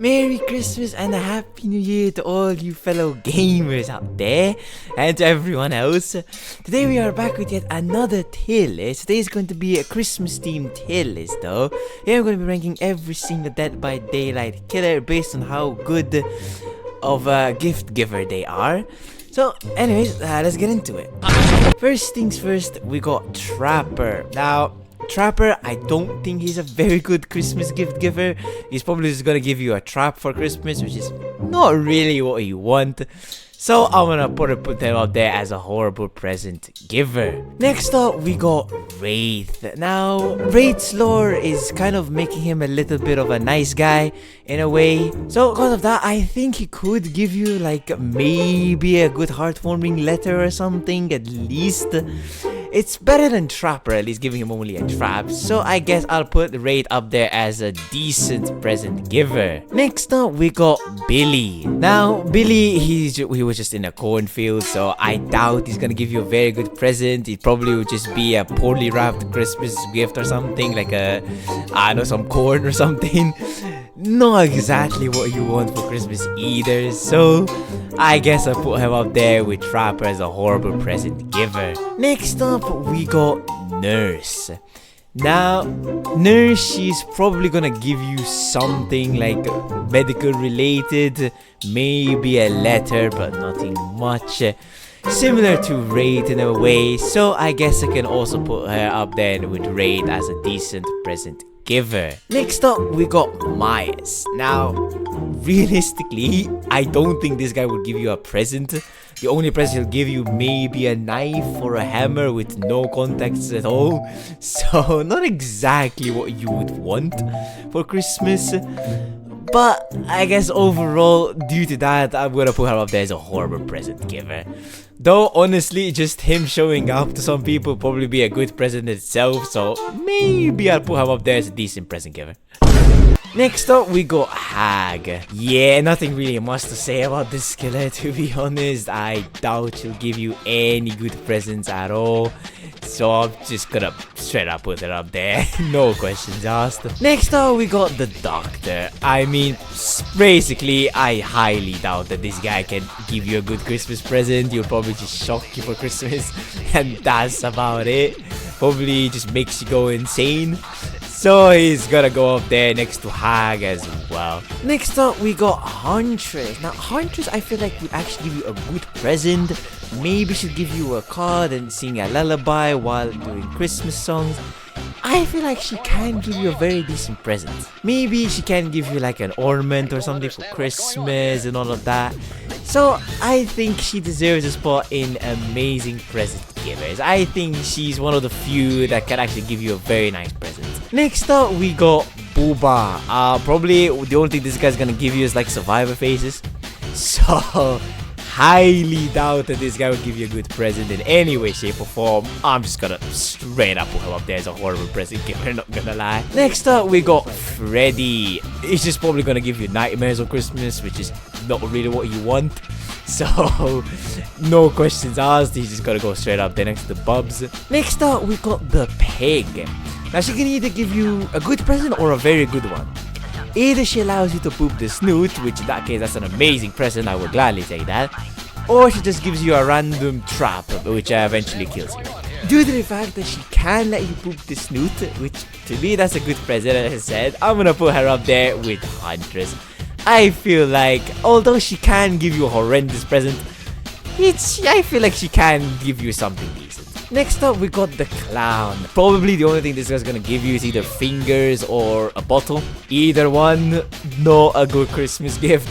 Merry Christmas and a Happy New Year to all you fellow gamers out there and to everyone else. Today we are back with yet another tier list. Today is going to be a Christmas themed tier list though. Here I'm going to be ranking every single Dead by Daylight killer based on how good of a gift giver they are. So anyways, let's get into it. First things first, we got Trapper. Now, Trapper, I don't think he's a very good Christmas gift giver. He's probably just gonna give you a trap for Christmas, which is not really what you want. So I'm gonna put him up there as a horrible present giver. Next up, we got Wraith. Now, Wraith's lore is kind of making him a little bit of a nice guy in a way. So because of that, I think he could give you like maybe a good heartwarming letter or something at least. It's better than Trapper, at least giving him only a trap. So I guess I'll put Wraith up there as a decent present giver. Next up, we got Billy. Now, Billy, he was just in a cornfield, so I doubt he's gonna give you a very good present. It probably would just be a poorly wrapped Christmas gift or something, like some corn or something. Not exactly what you want for Christmas either, so I guess I'll put him up there with Trapper as a horrible present giver. Next up, we got Nurse. Now, Nurse, she's probably gonna give you something like medical related, maybe a letter, but nothing much. Similar to Wraith in a way, so I guess I can also put her up there with Wraith as a decent present giver. Next up, we got Myers. Now, realistically, I don't think this guy will give you a present. The only present he'll give you maybe a knife or a hammer with no contacts at all. So, not exactly what you would want for Christmas. But I guess overall, due to that, I'm gonna put her up there as a horrible present giver. Though honestly, just him showing up to some people probably be a good present itself, so maybe I'll put him up there as a decent present giver. Next up, we got Hag. Yeah, nothing really much to say about this killer, to be honest. I doubt she'll give you any good presents at all. So I'm just gonna straight up put it up there. No questions asked. Next up, we got the Doctor. I mean, basically, I highly doubt that this guy can give you a good Christmas present. He'll probably just shock you for Christmas. And that's about it. Probably just makes you go insane. So he's gonna go up there next to Hag as well. Next up, we got Huntress. Now, Huntress, I feel like would actually give you a good present. Maybe she'll give you a card and sing a lullaby while doing Christmas songs. I feel like she can give you a very decent present. Maybe she can give you like an ornament or something for Christmas and all of that. So I think she deserves a spot in amazing present givers. I think she's one of the few that can actually give you a very nice present. Next up, we got Booba. Probably the only thing this guy's gonna give you is like survivor faces. So highly doubt that this guy will give you a good present in any way, shape or form. I'm just gonna straight up put him up there as a horrible present giver, not gonna lie. Next up, we got Freddy. He's just probably gonna give you nightmares on Christmas, which is not really what you want. So, no questions asked, he's just gonna go straight up there next to Bubs. Next up, we got the Pig. Now, she can either give you a good present or a very good one. Either she allows you to poop the snoot, which in that case, that's an amazing present, I would gladly take that. Or she just gives you a random trap, which eventually kills you. Due to the fact that she can let you poop the snoot, which to me, that's a good present, as I said, I'm gonna put her up there with Huntress. I feel like, although she can give you a horrendous present, I feel like she can give you something decent. Next up, we got the Clown. Probably the only thing this guy's gonna give you is either fingers or a bottle. Either one, not a good Christmas gift,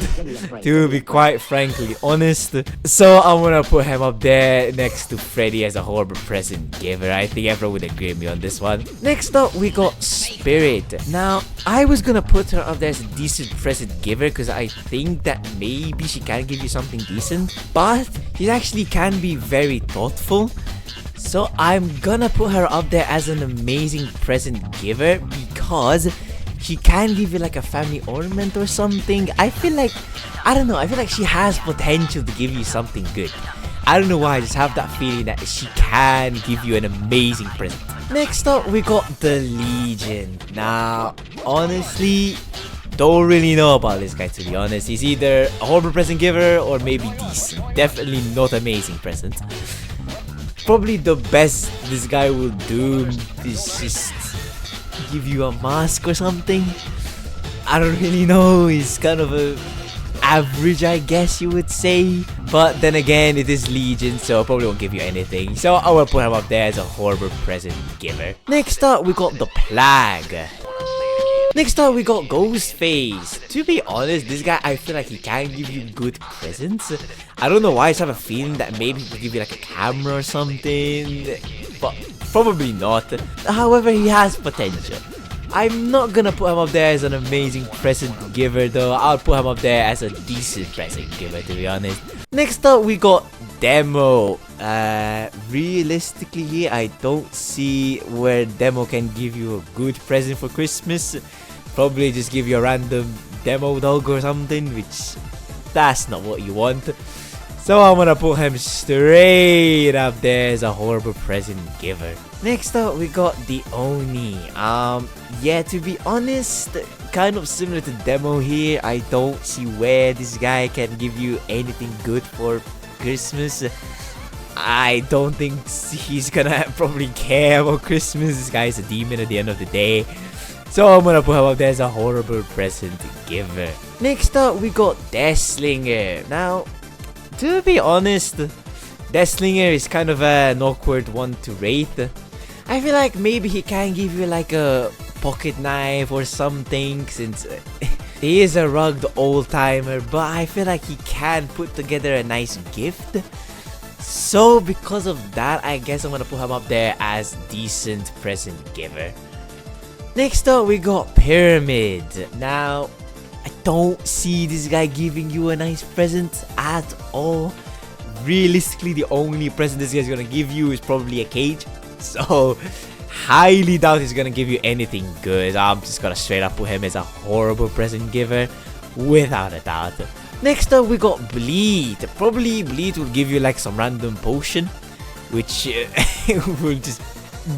to be quite frankly honest. So I'm gonna put him up there next to Freddy as a horrible present giver. I think everyone would agree with me on this one. Next up, we got Spirit. Now, I was gonna put her up there as a decent present giver because I think that maybe she can give you something decent, but she actually can be very thoughtful. So I'm gonna put her up there as an amazing present giver because she can give you like a family ornament or something. I feel like, I don't know, I feel like she has potential to give you something good. I don't know why, I just have that feeling that she can give you an amazing present. Next up, we got the Legion. Now, honestly, don't really know about this guy, to be honest. He's either a horrible present giver or maybe decent. Definitely not amazing present. Probably the best this guy will do is just give you a mask or something. I don't really know. He's kind of a average, I guess you would say. But then again, it is Legion, so I probably won't give you anything. So I will put him up there as a horrible present giver. Next up, we got the Plague. Next up, we got Ghostface. To be honest, this guy, I feel like he can give you good presents. I don't know why, I just have a feeling that maybe he could give you like a camera or something. But probably not. However, he has potential. I'm not gonna put him up there as an amazing present giver though. I'll put him up there as a decent present giver, to be honest. Next up, we got Demo. Realistically here, I don't see where Demo can give you a good present for Christmas. Probably just give you a random Demo dog or something, which that's not what you want. So I'm gonna put him straight up there as a horrible present giver. Next up, we got the Oni. Yeah, to be honest, kind of similar to Demo here. I don't see where this guy can give you anything good for Christmas. I don't think he's gonna probably care about Christmas. This guy's a demon at the end of the day. So I'm gonna put him up there as a horrible present giver. Next up, we got Deathslinger. Now, to be honest, Deathslinger is kind of an awkward one to rate. I feel like maybe he can give you like a pocket knife or something, since he is a rugged old timer, but I feel like he can put together a nice gift. So because of that, I guess I'm gonna put him up there as decent present giver. Next up, we got Pyramid. Now, I don't see this guy giving you a nice present at all. Realistically, the only present this guy's gonna give you is probably a cage. So, highly doubt he's gonna give you anything good. I'm just gonna straight up put him as a horrible present giver, without a doubt. Next up, we got Bleed. Probably Bleed will give you like some random potion, which will just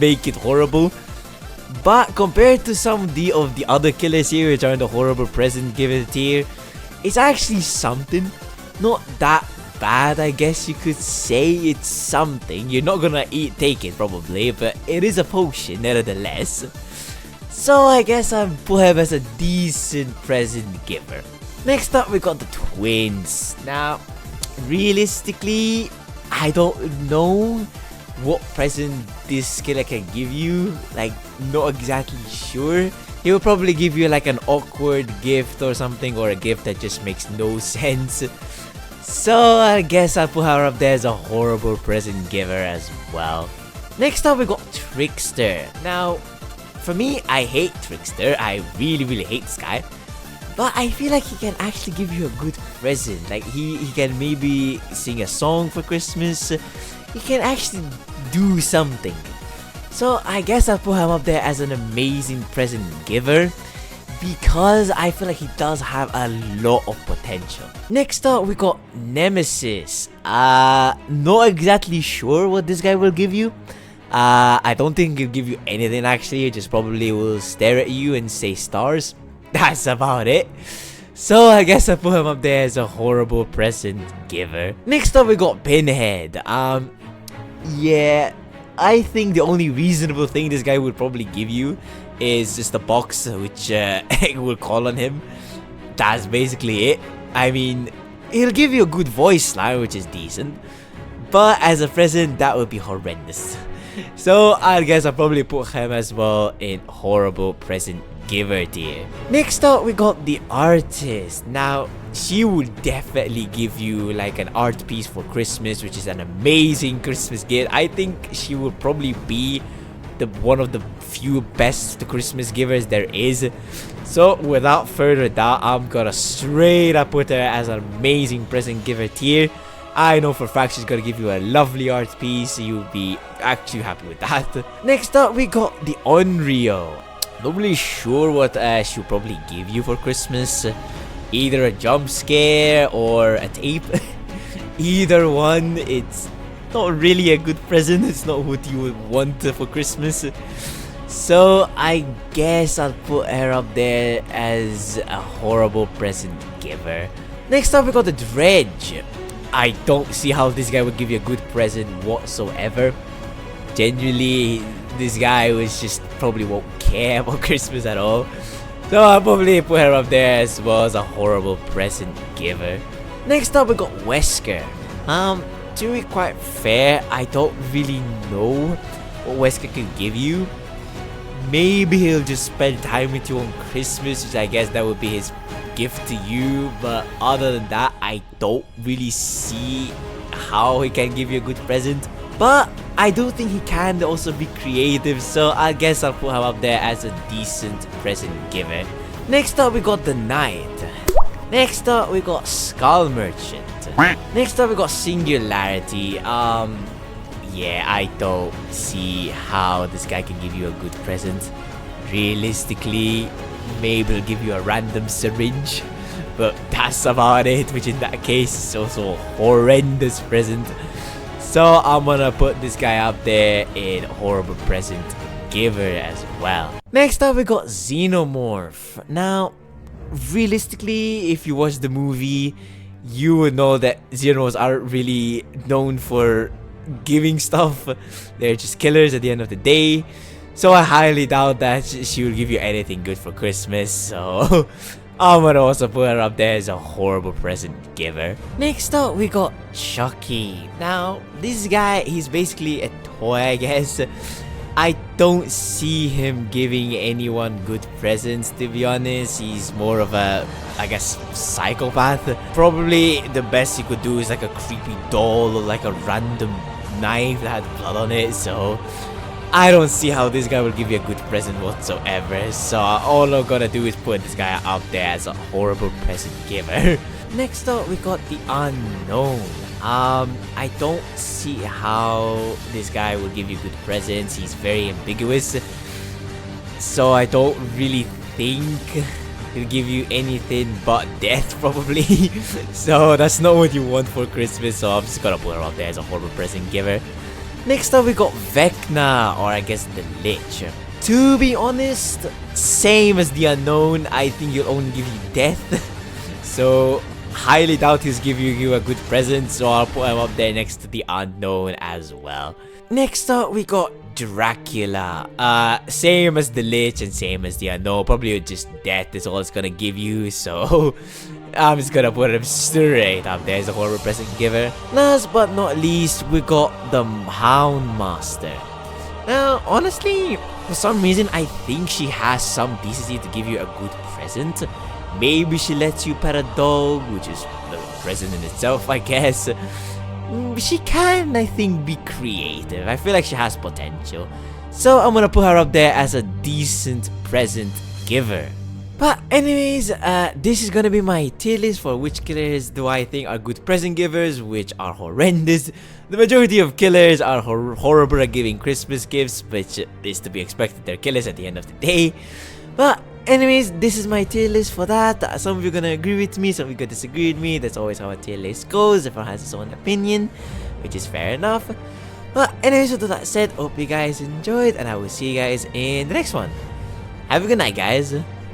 make it horrible. But compared to some of the other killers here, which are in the horrible present giver tier, it's actually something. Not that bad, I guess you could say. It's something. You're not gonna take it probably, but it is a potion nevertheless. So I guess I'll put him as a decent present giver. Next up, we got the Twins. Now, realistically, I don't know what present this killer can give you. Like, not exactly sure. He will probably give you like an awkward gift or something, or a gift that just makes no sense. So I guess I'll put her up there as a horrible present giver as well. Next up, we got Trickster. Now, for me, I hate Trickster. I really hate this guy. But I feel like he can actually give you a good present. Like, he can maybe sing a song for Christmas. He can actually do something. So I guess I'll put him up there as an amazing present giver, because I feel like he does have a lot of potential. Next up, we got Nemesis. Not exactly sure what this guy will give you. I don't think he'll give you anything actually. He just probably will stare at you and say stars. That's about it. So I guess I put him up there as a horrible present giver. Next up, we got Pinhead. Yeah, I think the only reasonable thing this guy would probably give you is just a box which will call on him. That's basically it. I mean, he'll give you a good voice line, which is decent, but as a present, that would be horrendous. So I guess I'll probably put him as well in horrible present giver tier. Next up, we got the Artist. Now, she would definitely give you like an art piece for Christmas, which is an amazing Christmas gift. I think she will probably be one of the few best Christmas givers there is. So without further doubt, I'm gonna straight up put her as an amazing present giver tier. I know for a fact she's gonna give you a lovely art piece, so you'll be actually happy with that. Next up, we got the Onryo. Not really sure what she'll probably give you for Christmas. Either a jump scare or a tape. Either one, it's not really a good present. It's not what you would want for Christmas. So I guess I'll put her up there as a horrible present giver. Next up we got the Dredge. I don't see how this guy would give you a good present whatsoever. Genuinely, this guy was just probably won't care about Christmas at all. So I'll probably put her up there as well as a horrible present giver. Next up we got Wesker. To be quite fair, I don't really know what Wesker can give you. Maybe he'll just spend time with you on Christmas, which I guess that would be his gift to you. But other than that, I don't really see how he can give you a good present. But I do think he can also be creative, so I guess I'll put him up there as a decent present giver. Next up we got the Knight. Next up we got Skull Merchant. Next up we got Singularity. Yeah, I don't see how this guy can give you a good present. Realistically, maybe he'll give you a random syringe, but that's about it, which in that case is also a horrendous present. So I'm gonna put this guy up there in horrible present giver as well. Next up we got Xenomorph. Now, realistically, if you watch the movie, you would know that Xenomorphs aren't really known for giving stuff. They're just killers at the end of the day. So I highly doubt that she will give you anything good for Christmas. So I'm gonna also put her up there as a horrible present giver. Next up we got Chucky. Now this guy, he's basically a toy, I guess. I don't see him giving anyone good presents, to be honest. He's more of a, I guess, psychopath. Probably the best he could do is like a creepy doll or like a random knife that had blood on it. So I don't see how this guy will give you a good present whatsoever. So all I'm gonna do is put this guy up there as a horrible present giver. Next up we got the Unknown. I don't see how this guy will give you good presents. He's very ambiguous, so I don't really think he'll give you anything but death, probably. So that's not what you want for Christmas, so I'm just gonna put her up there as a horrible present giver. Next up we got Vecna, or I guess the Lich. To be honest, same as the Unknown, I think he'll only give you death. So highly doubt he's giving you a good present, so I'll put him up there next to the Unknown as well. Next up we got Dracula. Same as the Lich and same as the Unknown. Probably just death is all it's gonna give you, so I'm just gonna put him straight up there as a horror present giver. Last but not least, we got the Houndmaster. Now, honestly, for some reason, I think she has some decency to give you a good present. Maybe she lets you pet a dog, which is a present in itself, I guess. She can, I think, be creative. I feel like she has potential. So I'm gonna put her up there as a decent present giver. But anyways, this is gonna be my tier list for which killers do I think are good present givers, which are horrendous. The majority of killers are horrible at giving Christmas gifts, which is to be expected. They're killers at the end of the day. But anyways, this is my tier list for that. Some of you are gonna agree with me, some of you are gonna disagree with me. That's always how a tier list goes. Everyone has his own opinion, which is fair enough. But anyways, with that said, hope you guys enjoyed, and I will see you guys in the next one. Have a good night, guys.